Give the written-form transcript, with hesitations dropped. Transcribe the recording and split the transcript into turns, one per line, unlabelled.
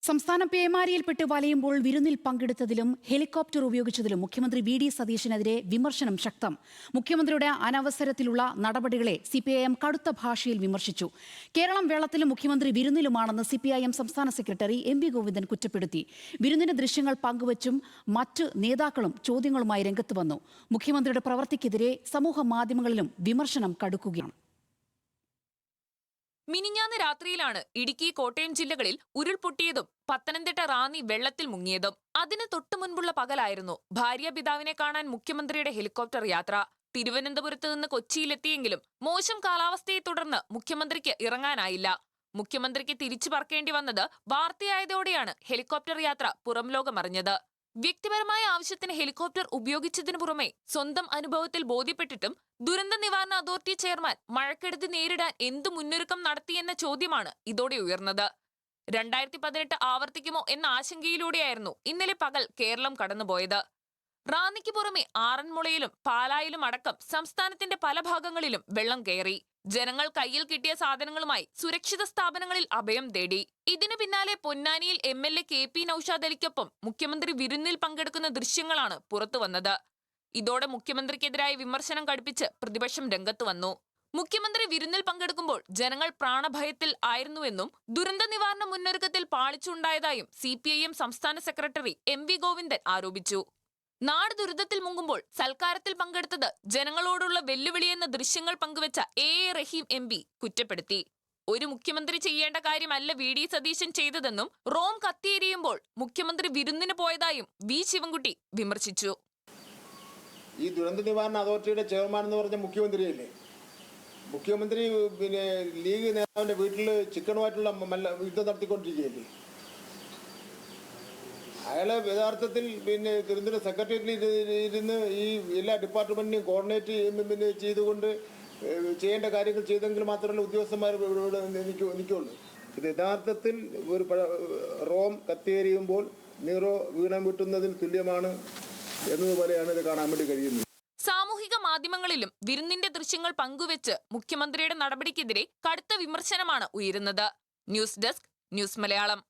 സംസ്ഥാനം പേമാരിയിൽപ്പെട്ട് വലയുമ്പോൾ വിരുന്നിൽ പങ്കെടുത്തതിലും ഹെലികോപ്റ്റർ ഉപയോഗിച്ചതിലും മുഖ്യമന്ത്രി വി.ഡി. സതീശനെതിരെ വിമർശനം ശക്തം. മുഖ്യമന്ത്രിയുടെ അനവസരത്തിലുള്ള നടപടികളെ സിപിഐഎം കടുത്ത ഭാഷയിൽ വിമർശിച്ചു. കേരളം വെള്ളത്തിലും മുഖ്യമന്ത്രി വിരുന്നിലുമാണെന്ന് സിപിഐഎം സംസ്ഥാന സെക്രട്ടറി എം.വി. ഗോവിന്ദൻ കുറ്റപ്പെടുത്തി. വിരുന്നിന്റെ ദൃശ്യങ്ങൾ പങ്കുവച്ചും മറ്റ് നേതാക്കളും ചോദ്യങ്ങളുമായി രംഗത്ത് വന്നു. മുഖ്യമന്ത്രിയുടെ പ്രവൃത്തിക്കെതിരെ സമൂഹ മാധ്യമങ്ങളിലും വിമർശനം കടുക്കുകയാണ്.
മിനിഞ്ഞാന്ന് രാത്രിയിലാണ് ഇടുക്കി, കോട്ടയം ജില്ലകളിൽ ഉരുൾപൊട്ടിയതും പത്തനംതിട്ട റാന്നി വെള്ളത്തിൽ മുങ്ങിയതും. അതിന് തൊട്ടു മുൻപുള്ള പകലായിരുന്നു ഭാര്യാപിതാവിനെ കാണാൻ മുഖ്യമന്ത്രിയുടെ ഹെലികോപ്റ്റർ യാത്ര. തിരുവനന്തപുരത്ത് നിന്ന് കൊച്ചിയിലെത്തിയെങ്കിലും മോശം കാലാവസ്ഥയെ തുടർന്ന് മുഖ്യമന്ത്രിക്ക് ഇറങ്ങാനായില്ല. മുഖ്യമന്ത്രിക്ക് തിരിച്ചു പറക്കേണ്ടി വന്നത് വാർത്തയായതോടെയാണ് ഹെലികോപ്റ്റർ യാത്ര പുറംലോകമറിഞ്ഞത്. വ്യക്തിപരമായ ആവശ്യത്തിന് ഹെലികോപ്റ്റർ ഉപയോഗിച്ചതിനു പുറമെ സ്വന്തം അനുഭവത്തിൽ ബോധ്യപ്പെട്ടിട്ടും ദുരന്ത നിവാരണ അതോറിറ്റി ചെയർമാൻ മഴക്കെടുതി നേരിടാൻ എന്തു മുന്നൊരുക്കം നടത്തിയെന്ന ചോദ്യമാണ് ഇതോടെ ഉയർന്നത്. 2018 ആവർത്തിക്കുമോ എന്ന ആശങ്കയിലൂടെയായിരുന്നു ഇന്നലെ പകൽ കേരളം കടന്നുപോയത്. റാന്നിക്ക് പുറമെ ആറന്മുളയിലും പാലായിലും അടക്കം സംസ്ഥാനത്തിന്റെ പല ഭാഗങ്ങളിലും വെള്ളം കയറി. ജനങ്ങൾ കയ്യിൽ കിട്ടിയ സാധനങ്ങളുമായി സുരക്ഷിത സ്ഥാപനങ്ങളിൽ അഭയം തേടി. ഇതിനു പിന്നാലെ പൊന്നാനിയിൽ MLA KP നൌഷാദ് അലിക്കൊപ്പം മുഖ്യമന്ത്രി വിരുന്നിൽ പങ്കെടുക്കുന്ന ദൃശ്യങ്ങളാണ് പുറത്തുവന്നത്. ഇതോടെ മുഖ്യമന്ത്രിക്കെതിരായ വിമർശനം കടുപ്പിച്ച് പ്രതിപക്ഷം രംഗത്ത് വന്നു. മുഖ്യമന്ത്രി വിരുന്നിൽ പങ്കെടുക്കുമ്പോൾ ജനങ്ങൾ പ്രാണഭയത്തിൽ ആയിരുന്നുവെന്നും ദുരന്ത നിവാരണ മുന്നൊരുക്കത്തിൽ പാളിച്ചുണ്ടായതായും CPIM സംസ്ഥാന സെക്രട്ടറി M.V. ഗോവിന്ദൻ ആരോപിച്ചു. നാട് ദുരിതത്തിൽ മുങ്ങുമ്പോൾ സൽക്കാരത്തിൽ പങ്കെടുത്തത് ജനങ്ങളോടുള്ള വെല്ലുവിളിയെന്ന ദൃശ്യങ്ങൾ പങ്കുവച്ച A റഹീം MP കുറ്റപ്പെടുത്തി. ഒരു മുഖ്യമന്ത്രി ചെയ്യേണ്ട കാര്യമല്ല V.D. സതീശൻ ചെയ്തതെന്നും റോം കത്തിയെരിയുമ്പോൾ മുഖ്യമന്ത്രി വിരുന്നിന് പോയതായും V. ശിവൻകുട്ടി വിമർശിച്ചു.
ഈ ദുരന്ത നിവാരണ അതോറിറ്റിയുടെ ചെയർമാൻ എന്ന് പറഞ്ഞ മുഖ്യമന്ത്രിയല്ലേ? മുഖ്യമന്ത്രി ലീഗ് നേതാവിൻ്റെ വീട്ടിൽ ചിക്കനുമായിട്ടുള്ള യുദ്ധം നടത്തിക്കൊണ്ടിരിക്കുകയല്ലേ? അയാളെ യഥാർത്ഥത്തിൽ തിരുവനന്തപുരം സെക്രട്ടേറിയറ്റിൽ ഇരുന്ന് ഈ എല്ലാ ഡിപ്പാർട്ട്മെൻറ്റിനെയും കോർഡിനേറ്റ് ചെയ്തുകൊണ്ട് ചെയ്യേണ്ട കാര്യങ്ങൾ ചെയ്തെങ്കിൽ മാത്രമല്ല ഉദ്യോഗസ്ഥന്മാർ ഇവിടെ നിൽക്കുള്ളൂ. ഇത് യഥാർത്ഥത്തിൽ ഒരു റോം കത്തിയെറിയുമ്പോൾ നീറോ വീണം വിട്ടുന്നതിന് തുല്യമാണ് എന്നതുപോലെയാണ് ഇത് കാണാൻ വേണ്ടി കഴിയുന്നത്.
സാമൂഹിക മാധ്യമങ്ങളിലും വിരുന്നിന്റെ ദൃശ്യങ്ങൾ പങ്കുവെച്ച് മുഖ്യമന്ത്രിയുടെ നടപടിക്കെതിരെ കടുത്ത വിമർശനമാണ് ഉയരുന്നത്. News desk, news Malayalam.